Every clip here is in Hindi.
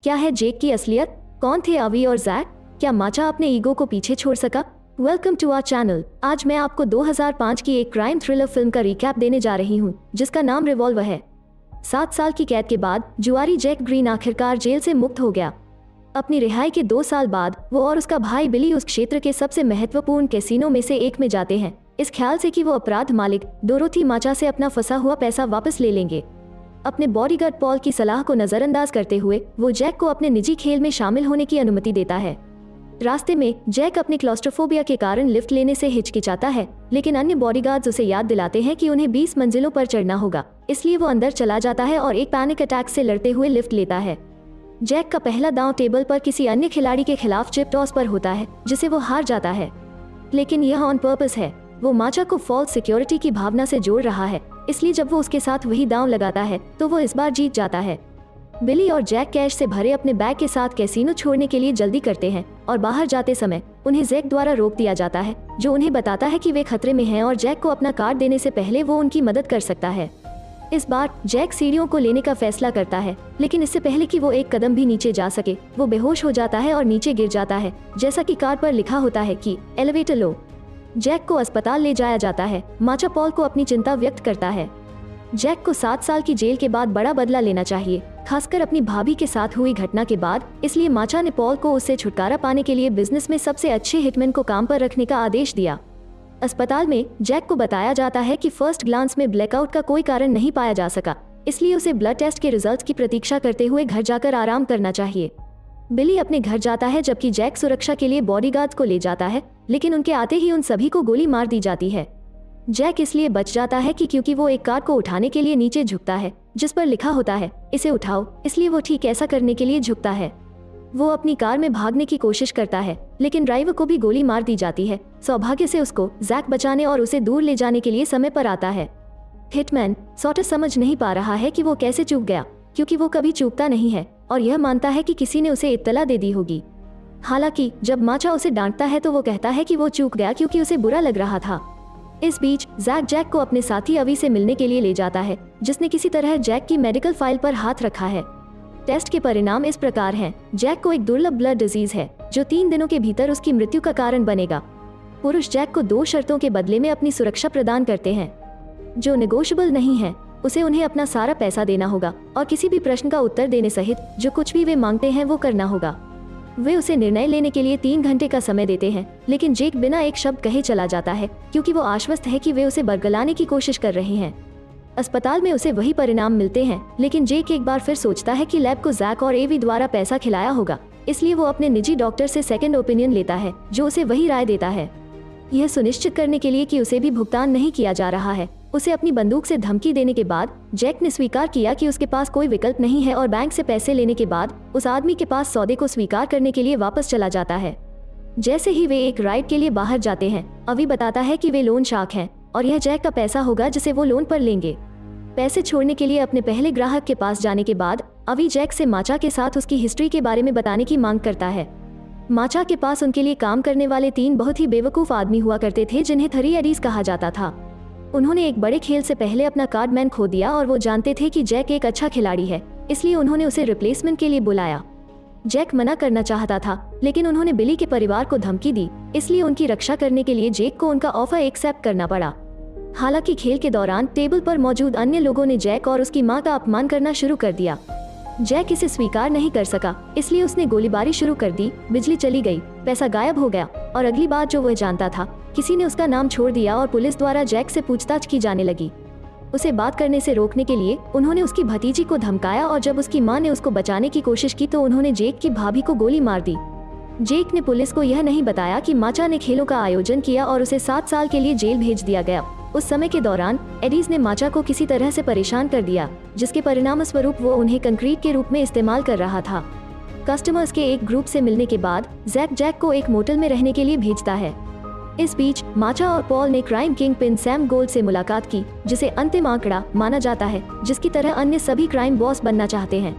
क्या है जेक की असलियत? कौन थे अवी और जैक? क्या माचा अपने ईगो को पीछे छोड़ सका? Welcome to our channel. आज मैं आपको 2005 की एक क्राइम थ्रिलर फिल्म का रिकैप देने जा रही हूँ जिसका नाम रिवॉल्वर है। 7 साल की कैद के बाद जुआरी जैक ग्रीन आखिरकार जेल से मुक्त हो गया। अपनी रिहाई के 2 साल बाद वो और उसका भाई बिली उस क्षेत्र के सबसे महत्वपूर्ण कैसीनो में से एक में जाते हैं, इस ख्याल से कि वो अपराध मालिक डोरोथी माचा से अपना फंसा हुआ पैसा वापस ले लेंगे। अपने बॉडीगार्ड पॉल की सलाह को नजरअंदाज करते हुए वो जैक को अपने निजी खेल में शामिल होने की अनुमति देता है। रास्ते में जैक अपनी क्लॉस्ट्रोफोबिया के कारण लिफ्ट लेने से हिचकिचाता है, लेकिन अन्य बॉडीगार्ड्स उसे याद दिलाते हैं कि उन्हें 20 मंजिलों पर चढ़ना होगा, इसलिए वो अंदर चला जाता है और एक पैनिक अटैक से लड़ते हुए लिफ्ट लेता है। जैक का पहला दांव टेबल पर किसी अन्य खिलाड़ी के खिलाफ चिप टॉस पर होता है जिसे वो हार जाता है, लेकिन यह ऑन पर्पस है। वो माचा को फॉल्स सिक्योरिटी की भावना से जोड़ रहा है, इसलिए जब वो उसके साथ वही दांव लगाता है तो वो इस बार जीत जाता है। बिली और जैक कैश से भरे अपने बैग के साथ कैसीनो छोड़ने के लिए जल्दी करते हैं और बाहर जाते समय उन्हें जैक द्वारा रोक दिया जाता है, जो उन्हें बताता है कि वे खतरे में हैं और जैक को अपना कार्ड देने से पहले वो उनकी मदद कर सकता है। इस बार जैक सीढ़ियों को लेने का फैसला करता है, लेकिन इससे पहले कि वो एक कदम भी नीचे जा सके वो बेहोश हो जाता है और नीचे गिर जाता है, जैसा कि कार्ड पर लिखा होता है कि एलिवेटर लो। जैक को अस्पताल ले जाया जाता है। माचा पॉल को अपनी चिंता व्यक्त करता है। जैक को 7 साल की जेल के बाद बड़ा बदला लेना चाहिए, खासकर अपनी भाभी के साथ हुई घटना के बाद, इसलिए माचा ने पॉल को उससे छुटकारा पाने के लिए बिजनेस में सबसे अच्छे हिटमैन को काम पर रखने का आदेश दिया। अस्पताल में जैक को बताया जाता है कि फर्स्ट ग्लांस में ब्लैकआउट का कोई कारण नहीं पाया जा सका, इसलिए उसे ब्लड टेस्ट के रिजल्ट्स की प्रतीक्षा करते हुए घर जाकर आराम करना चाहिए। बिली अपने घर जाता है जबकि जैक सुरक्षा के लिए बॉडीगार्ड्स को ले जाता है, लेकिन उनके आते ही उन सभी को गोली मार दी जाती है। जैक इसलिए बच जाता है कि क्योंकि वो एक कार को उठाने के लिए नीचे झुकता है जिस पर लिखा होता है इसे उठाओ, इसलिए वो ठीक ऐसा करने के लिए झुकता है। वो अपनी कार में भागने की कोशिश करता है, लेकिन ड्राइवर को भी गोली मार दी जाती है। सौभाग्य से उसको जैक बचाने और उसे दूर ले जाने के लिए समय पर आता है। हिटमैन सॉर्टर समझ नहीं पा रहा है कि वो कैसे चूक गया, क्योंकि वो कभी चूकता नहीं है और यह मानता है कि किसी ने उसे इत्तला दे दी होगी। हालांकि जब माचा उसे डांटता है तो वो कहता है कि वो चूक गया क्योंकि उसे बुरा लग रहा था। इस बीच जैक को अपने साथी अवी से मिलने के लिए ले जाता है, जिसने किसी तरह जैक की मेडिकल फाइल पर हाथ रखा है। टेस्ट के परिणाम इस प्रकार हैं। जैक को एक दुर्लभ ब्लड डिजीज है जो 3 दिनों के भीतर उसकी मृत्यु का कारण बनेगा। पुरुष जैक को 2 शर्तों के बदले में अपनी सुरक्षा प्रदान करते हैं जो नेगोशिएबल नहीं है। उसे उन्हें अपना सारा पैसा देना होगा और किसी भी प्रश्न का उत्तर देने सहित जो कुछ भी वे मांगते हैं वो करना होगा। वे उसे निर्णय लेने के लिए 3 घंटे का समय देते हैं, लेकिन जेक बिना एक शब्द कहे चला जाता है क्योंकि वो आश्वस्त है कि वे उसे बरगलाने की कोशिश कर रहे हैं। अस्पताल में उसे वही परिणाम मिलते हैं, लेकिन जेक एक बार फिर सोचता है कि लैब को जैक और एवी द्वारा पैसा खिलाया होगा, इसलिए वो अपने निजी डॉक्टर से सेकंड ओपिनियन लेता है जो उसे वही राय देता है। यह सुनिश्चित करने के लिए कि उसे भी भुगतान नहीं किया जा रहा है, उसे अपनी बंदूक से धमकी देने के बाद जैक ने स्वीकार किया कि उसके पास कोई विकल्प नहीं है और बैंक से पैसे लेने के बाद उस आदमी के पास सौदे को स्वीकार करने के लिए वापस चला जाता है। जैसे ही वे एक राइड के लिए बाहर जाते हैं, अवी बताता है कि वे लोन शार्क हैं और यह जैक का पैसा होगा जिसे वो लोन पर लेंगे। पैसे छोड़ने के लिए अपने पहले ग्राहक के पास जाने के बाद अवी जैक से माचा के साथ उसकी हिस्ट्री के बारे में बताने की मांग करता है। माचा के पास उनके लिए काम करने वाले 3 बहुत ही बेवकूफ आदमी हुआ करते थे जिन्हें 3 एडीज कहा जाता था। उन्होंने एक बड़े खेल से पहले अपना कार्डमैन खो दिया और वो जानते थे कि जैक एक अच्छा खिलाड़ी है, इसलिए उन्होंने उसे रिप्लेसमेंट के लिए बुलाया। जैक मना करना चाहता था, लेकिन उन्होंने बिली के परिवार को धमकी दी, इसलिए उनकी रक्षा करने के लिए जेक को उनका ऑफर एक्सेप्ट करना पड़ा। हालांकि खेल के दौरान टेबल पर मौजूद अन्य लोगों ने जैक और उसकी मां का अपमान करना शुरू कर दिया। जैक इसे स्वीकार नहीं कर सका, इसलिए उसने गोलीबारी शुरू कर दी। बिजली चली गई, पैसा गायब हो गया और अगली बात जो वह जानता था, किसी ने उसका नाम छोड़ दिया और पुलिस द्वारा जैक से पूछताछ की जाने लगी। उसे बात करने से रोकने के लिए उन्होंने उसकी भतीजी को धमकाया और जब उसकी मां ने उसको बचाने की कोशिश की तो उन्होंने जेक की भाभी को गोली मार दी। जेक ने पुलिस को यह नहीं बताया कि माचा ने खेलों का आयोजन किया और उसे 7 साल के लिए जेल भेज दिया गया। उस समय के दौरान एडीज ने माचा को किसी तरह से परेशान कर दिया, जिसके परिणाम स्वरूप वो उन्हें कंक्रीट के रूप में इस्तेमाल कर रहा था। कस्टमर्स के एक ग्रुप से मिलने के बाद जैक को एक मोटल में रहने के लिए भेजता है। इस बीच माचा और पॉल ने crime king pin Sam gold से मुलाकात की, जिसे अंतिम आंकड़ा माना जाता है, जिसकी तरह अन्य सभी क्राइम बॉस बनना चाहते हैं।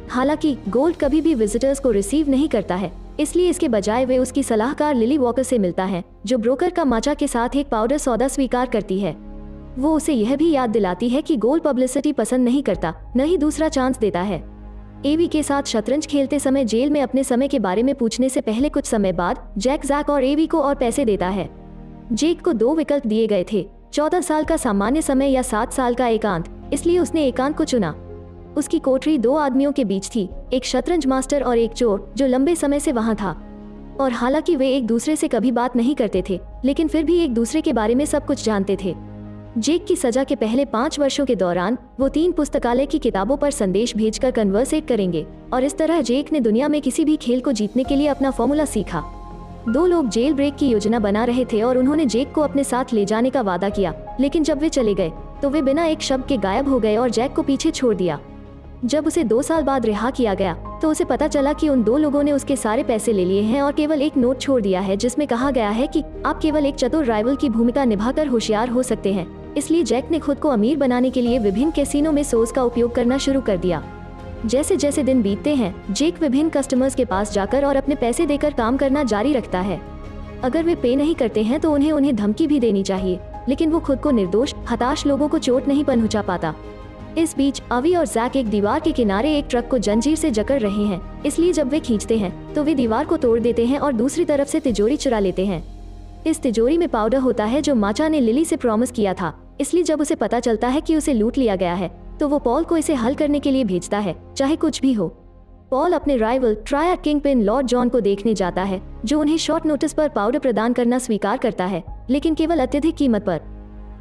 हालांकि गोल्ड कभी भी विजिटर्स को रिसीव नहीं करता है, इसलिए इसके बजाय वे उसकी सलाहकार लिली वॉकर से मिलता है, जो ब्रोकर का माचा के साथ एक पाउडर सौदा स्वीकार करती है। वो उसे यह भी याद दिलाती है कि गोल्ड पब्लिसिटी पसंद नहीं करता, न ही दूसरा चांस देता है। एवी के साथ शतरंज खेलते समय जेल में अपने समय के बारे में पूछने से पहले कुछ समय बाद जैक जैक और एवी को और पैसे देता है। जेक को 2 विकल्प दिए गए थे, 14 साल का सामान्य समय या 7 साल का एकांत, इसलिए उसने एकांत को चुना। उसकी कोठरी 2 आदमियों के बीच थी, एक शतरंज मास्टर और एक चोर जो लंबे समय से वहां था। और हालांकि वे एक दूसरे से कभी बात नहीं करते थे, लेकिन फिर भी एक दूसरे के बारे में सब कुछ जानते थे। जेक की सजा के पहले 5 वर्षों के दौरान वो 3 पुस्तकालय की किताबों पर संदेश भेजकर कन्वर्सेट करेंगे, और इस तरह जेक ने दुनिया में किसी भी खेल को जीतने के लिए अपना फॉर्मूला सीखा। 2 लोग जेल ब्रेक की योजना बना रहे थे और उन्होंने जेक को अपने साथ ले जाने का वादा किया, लेकिन जब वे चले गए तो वे बिना एक शब्द के गायब हो गए और जैक को पीछे छोड़ दिया। जब उसे 2 साल बाद रिहा किया गया तो उसे पता चला कि उन 2 लोगों ने उसके सारे पैसे ले लिए हैं और केवल एक नोट छोड़ दिया है जिसमें कहा गया है कि आप केवल एक चतुर राइवल की भूमिका निभाकर होशियार हो सकते हैं। इसलिए जैक ने खुद को अमीर बनाने के लिए विभिन्न कैसीनो में सोज का उपयोग करना शुरू कर दिया। जैसे जैसे दिन बीतते हैं, जेक विभिन्न कस्टमर्स के पास जाकर और अपने पैसे देकर काम करना जारी रखता है। अगर वे पे नहीं करते हैं तो उन्हें धमकी भी देनी चाहिए, लेकिन वो खुद को निर्दोष हताश लोगों को चोट नहीं पहुंचा पाता। इस बीच अवी और जैक एक दीवार के किनारे एक ट्रक को जंजीर से जकड़ रहे हैं, इसलिए जब वे खींचते हैं तो वे दीवार को तोड़ देते हैं और दूसरी तरफ से तिजोरी चुरा लेते हैं। इस तिजोरी में पाउडर होता है जो माचा ने लिली से प्रॉमिस किया था, इसलिए जब उसे पता चलता है कि उसे लूट लिया गया है तो वो पॉल को इसे हल करने के लिए भेजता है, चाहे कुछ भी हो। पॉल अपने rival triad kingpin Lord John को देखने जाता है, जो उन्हें शॉर्ट नोटिस पर पाउडर प्रदान करना स्वीकार करता है, लेकिन केवल अत्यधिक कीमत पर।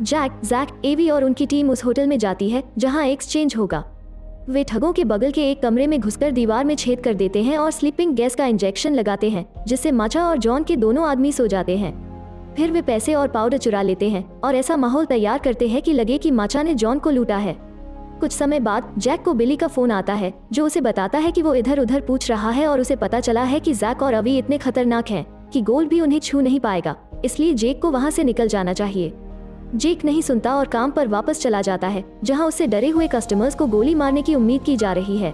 जैक, एवी और उनकी टीम उस होटल में जाती है जहां एक्सचेंज होगा। वे ठगों के बगल के एक कमरे में घुसकर दीवार में छेद कर देते हैं और स्लीपिंग गैस का इंजेक्शन लगाते हैं, जिससे माचा और जॉन के दोनों आदमी सो जाते हैं। फिर वे पैसे और पाउडर चुरा लेते हैं और ऐसा माहौल तैयार करते हैं कि लगे कि माचा ने जॉन को लूटा है। कुछ समय बाद जैक को बिली का फोन आता है, जो उसे बताता है कि वो इधर उधर पूछ रहा है और उसे पता चला है कि जैक और अवी इतने खतरनाक हैं कि गोल्ड भी उन्हें छू नहीं पाएगा, इसलिए जेक को वहां से निकल जाना चाहिए। जेक नहीं सुनता और काम पर वापस चला जाता है, जहां उससे डरे हुए कस्टमर्स को गोली मारने की उम्मीद की जा रही है।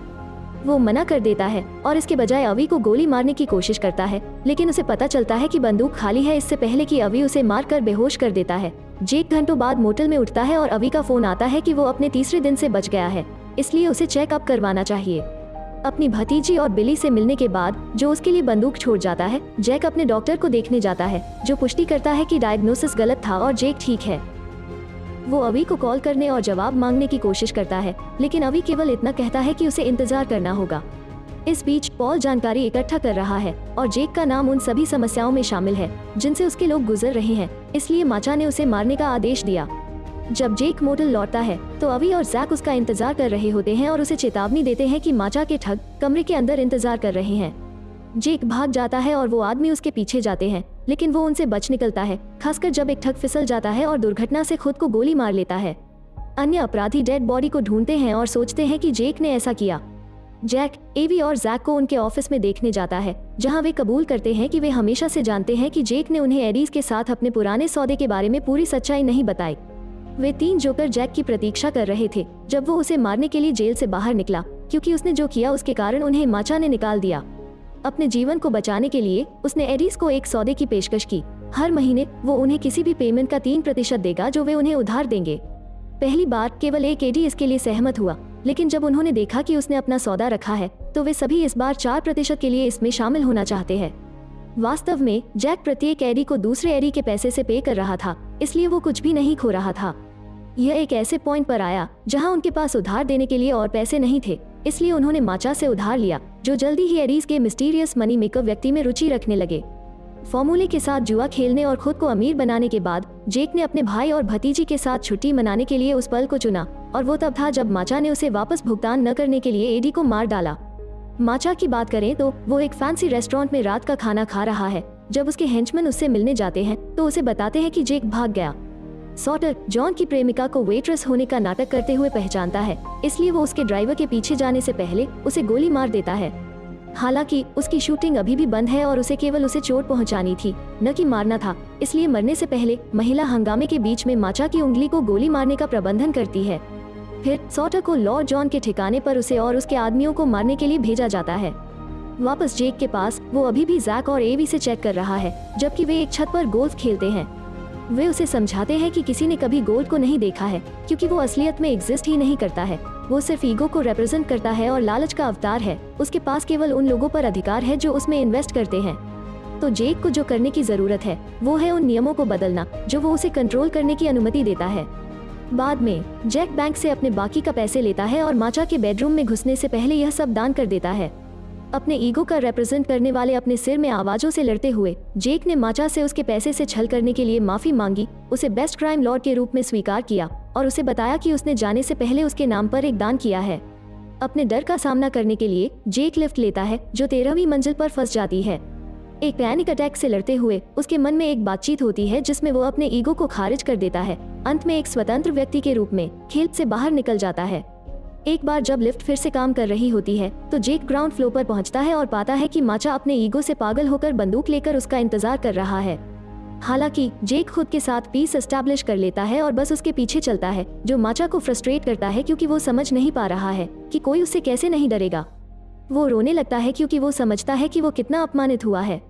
वो मना कर देता है और इसके बजाय अवी को गोली मारने की कोशिश करता है, लेकिन उसे पता चलता है कि बंदूक खाली है इससे पहले कि अवी उसे मारकर बेहोश कर देता है। जेक घंटों बाद मोटल में उठता है और अवी का फोन आता है कि वो अपने तीसरे दिन से बच गया है, इसलिए उसे चेकअप करवाना चाहिए। अपनी भतीजी और बिली से मिलने के बाद, जो उसके लिए बंदूक छोड़ जाता है, जैक अपने डॉक्टर को देखने जाता है, जो पुष्टि करता है कि डायग्नोसिस गलत था और जेक ठीक है। वो अवी को कॉल करने और जवाब मांगने की कोशिश करता है, लेकिन अवी केवल इतना कहता है कि उसे इंतजार करना होगा। इस बीच पॉल जानकारी इकट्ठा कर रहा है और जेक का नाम उन सभी समस्याओं में शामिल है जिनसे उसके लोग गुजर रहे हैं, इसलिए माचा ने उसे मारने का आदेश दिया। जब जेक मोटल लौटता है तो अवी और जैक उसका इंतजार कर रहे होते हैं और उसे चेतावनी देते हैं कि माचा के ठग कमरे के अंदर इंतजार कर रहे हैं। जेक भाग जाता है और वो आदमी उसके पीछे जाते हैं, लेकिन वो उनसे बच निकलता है, खासकर जब एक ठग फिसल जाता है और दुर्घटना से खुद को गोली मार लेता है। अन्य अपराधी डेड बॉडी को ढूंढते हैं और सोचते हैं कि जेक ने ऐसा किया। जैक, एवी और जैक को उनके ऑफिस में देखने जाता है, जहां वे कबूल करते हैं कि वे हमेशा से जानते हैं कि जेक ने उन्हें एडीज के साथ अपने पुराने सौदे के बारे में पूरी सच्चाई नहीं बताई। वे 3 जोकर जैक की प्रतीक्षा कर रहे थे जब वो उसे मारने के लिए जेल से बाहर निकला, क्योंकि उसने जो किया उसके कारण उन्हें माचा ने निकाल दिया। अपने जीवन को बचाने के लिए उसने एडीज को एक सौदे की पेशकश की। हर महीने वो उन्हें किसी भी पेमेंट का 3% देगा जो वे उन्हें उधार देंगे। पहली बार केवल एक एडी इसके लिए सहमत हुआ, लेकिन जब उन्होंने देखा कि उसने अपना सौदा रखा है तो वे सभी इस बार 4% के लिए इसमें शामिल होना चाहते हैं। वास्तव में जैक प्रत्येक एडी को दूसरे एडी के पैसे से पे कर रहा था, इसलिए वो कुछ भी नहीं खो रहा था। यह एक ऐसे पॉइंट पर आया जहां उनके पास उधार देने के लिए और पैसे नहीं थे, इसलिए उन्होंने माचा से उधार लिया, जो जल्दी ही एडीज के मिस्टीरियस मनी मेकर व्यक्ति में रुचि रखने लगे। फॉर्मूले के साथ जुआ खेलने और खुद को अमीर बनाने के बाद जेक ने अपने भाई और भतीजी के साथ छुट्टी मनाने के लिए उस पल को चुना, और वो तब था जब माचा ने उसे वापस भुगतान न करने के लिए एडी को मार डाला। माचा की बात करें तो वो एक फैंसी रेस्टोरेंट में रात का खाना खा रहा है। जब उसके हेंचमैन उससे मिलने जाते हैं तो उसे बताते हैं कि जेक भाग गया। सॉटर जॉन की प्रेमिका को वेट्रेस होने का नाटक करते हुए पहचानता है, इसलिए वो उसके ड्राइवर के पीछे जाने से पहले उसे गोली मार देता है। हालांकि उसकी शूटिंग अभी भी बंद है और उसे केवल उसे चोट पहुंचानी थी, न कि मारना था, इसलिए मरने से पहले महिला हंगामे के बीच में माचा की उंगली को गोली मारने का प्रबंधन करती है। फिर सॉटर को लॉर्ड जॉन के ठिकाने पर उसे और उसके आदमियों को मारने के लिए भेजा जाता है। वापस जेक के पास वो अभी भी जैक और एवी से चेक कर रहा है, जबकि वे एक छत पर गोल्फ खेलते हैं। वे उसे समझाते हैं कि किसी ने कभी गोल्ड को नहीं देखा है, क्योंकि वो असलियत में एग्जिस्ट ही नहीं करता है। वो सिर्फ ईगो को रिप्रेजेंट करता है और लालच का अवतार है। उसके पास केवल उन लोगों पर अधिकार है जो उसमें इन्वेस्ट करते हैं। तो जेक को जो करने की जरूरत है वो है उन नियमों को बदलना जो वो उसे कंट्रोल करने की अनुमति देता है। बाद में जैक बैंक से अपने बाकी का पैसे लेता है और माचा के बेडरूम में घुसने से पहले यह सब दान कर देता है। अपने ईगो का रिप्रेजेंट करने वाले अपने सिर में आवाजों से लड़ते हुए जेक ने माचा से उसके पैसे से छल करने के लिए माफी मांगी, उसे बेस्ट क्राइम लॉर्ड के रूप में स्वीकार किया और उसे बताया कि उसने जाने से पहले उसके नाम पर एक दान किया है। अपने डर का सामना करने के लिए जेक लिफ्ट लेता है जो 13वीं मंजिल पर फंस जाती है। एक पैनिक अटैक से लड़ते हुए उसके मन में एक बातचीत होती है जिसमें वो अपने ईगो को खारिज कर देता है। अंत में एक स्वतंत्र व्यक्ति के रूप में खेल से बाहर निकल जाता है। एक बार जब लिफ्ट फिर से काम कर रही होती है तो जेक ग्राउंड फ्लोर पर पहुंचता है और पाता है कि माचा अपने ईगो से पागल होकर बंदूक लेकर उसका इंतजार कर रहा है। हालांकि जेक खुद के साथ पीस एस्टैब्लिश कर लेता है और बस उसके पीछे चलता है, जो माचा को फ्रस्ट्रेट करता है क्योंकि वो समझ नहीं पा रहा है कि कोई उससे कैसे नहीं डरेगा। वो रोने लगता है क्योंकि वो समझता है कि वो कितना अपमानित हुआ है।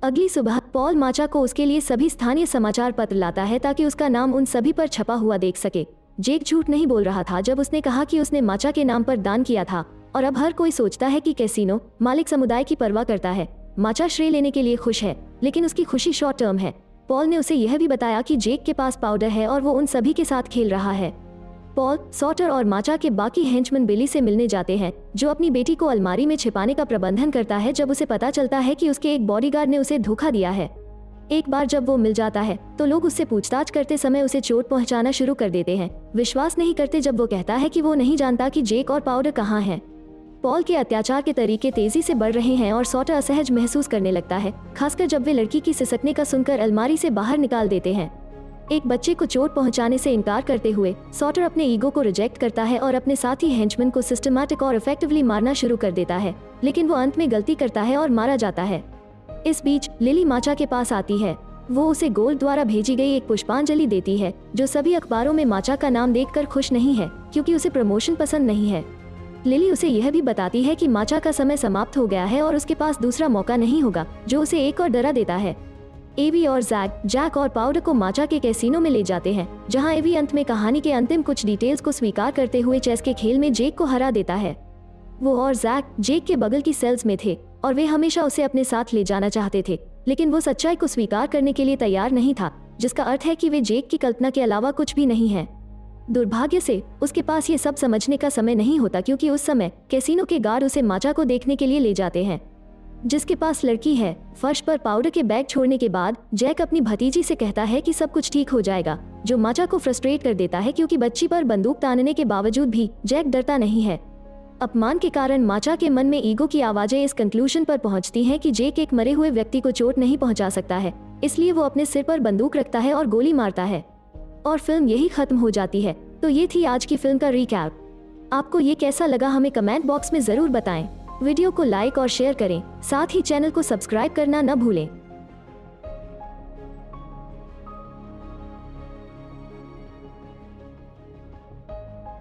अगली सुबह पॉल माचा को उसके लिए सभी स्थानीय समाचार पत्र लाता है ताकि उसका नाम उन सभी पर छपा हुआ देख सके। जेक झूठ नहीं बोल रहा था जब उसने कहा कि उसने माचा के नाम पर दान किया था, और अब हर कोई सोचता है कि कैसीनो मालिक समुदाय की परवाह करता है। माचा श्रेय लेने के लिए खुश है, लेकिन उसकी खुशी शॉर्ट टर्म है। पॉल ने उसे यह भी बताया कि जेक के पास पाउडर है और वो उन सभी के साथ खेल रहा है। पॉल, सॉटर और माचा के बाकी हेंचमैन बिली से मिलने जाते हैं, जो अपनी बेटी को अलमारी में छिपाने का प्रबंधन करता है जब उसे पता चलता है कि उसके एक बॉडीगार्ड ने उसे धोखा दिया है। एक बार जब वो मिल जाता है तो लोग उससे पूछताछ करते समय उसे चोट पहुंचाना शुरू कर देते हैं। विश्वास नहीं करते जब वो कहता है कि वो नहीं जानता कि जेक और पाउडर कहाँ हैं। पॉल के अत्याचार के तरीके तेजी से बढ़ रहे हैं और सॉटर असहज महसूस करने लगता है, खासकर जब वे लड़की की सिसकने का सुनकर अलमारी से बाहर निकाल देते हैं। एक बच्चे को चोट पहुंचाने से इनकार करते हुए सॉटर अपने ईगो को रिजेक्ट करता है और अपने साथी हेंचमैन को सिस्टमैटिक और इफेक्टिवली मारना शुरू कर देता है, लेकिन वो अंत में गलती करता है और मारा जाता है। इस बीच लिली माचा के पास आती है। वो उसे गोल्ड द्वारा भेजी गई एक पुष्पांजलि देती है, जो सभी अखबारों में माचा का नाम देखकर खुश नहीं है क्योंकि उसे प्रमोशन पसंद नहीं है। लिली उसे यह भी बताती है कि माचा का समय समाप्त हो गया है और उसके पास दूसरा मौका नहीं होगा, जो उसे एक और डरा देता है। एवी और जैक और पाउडर को माचा के कैसीनो में ले जाते हैं, जहां एवी अंत में कहानी के अंतिम कुछ डिटेल्स को स्वीकार करते हुए चेस के खेल में जेक को हरा देता है। वो और जेक के बगल की सेल्स में थे और वे हमेशा उसे अपने साथ ले जाना चाहते थे, लेकिन वो सच्चाई को स्वीकार करने के लिए तैयार नहीं था, जिसका अर्थ है कि वे जेक की कल्पना के अलावा कुछ भी नहीं है। दुर्भाग्य से उसके पास ये सब समझने का समय नहीं होता क्योंकि उस समय कैसीनो के गार्ड उसे माचा को देखने के लिए ले जाते हैं, जिसके पास लड़की है। फर्श पर पाउडर के बैग छोड़ने के बाद जैक अपनी भतीजी से कहता है कि सब कुछ ठीक हो जाएगा, जो माचा को फ्रस्ट्रेट कर देता है क्योंकि बच्ची पर बंदूक तानने के बावजूद भी जैक डरता नहीं है। अपमान के कारण माचा के मन में ईगो की आवाजें इस कंक्लूजन पर पहुंचती हैं कि जेक एक मरे हुए व्यक्ति को चोट नहीं पहुंचा सकता है, इसलिए वो अपने सिर पर बंदूक रखता है और गोली मारता है, और फिल्म यही खत्म हो जाती है। तो ये थी आज की फिल्म का रिकैप। आपको ये कैसा लगा हमें कमेंट बॉक्स में जरूर बताएं। वीडियो को लाइक और शेयर करें, साथ ही चैनल को सब्सक्राइब करना न भूलें।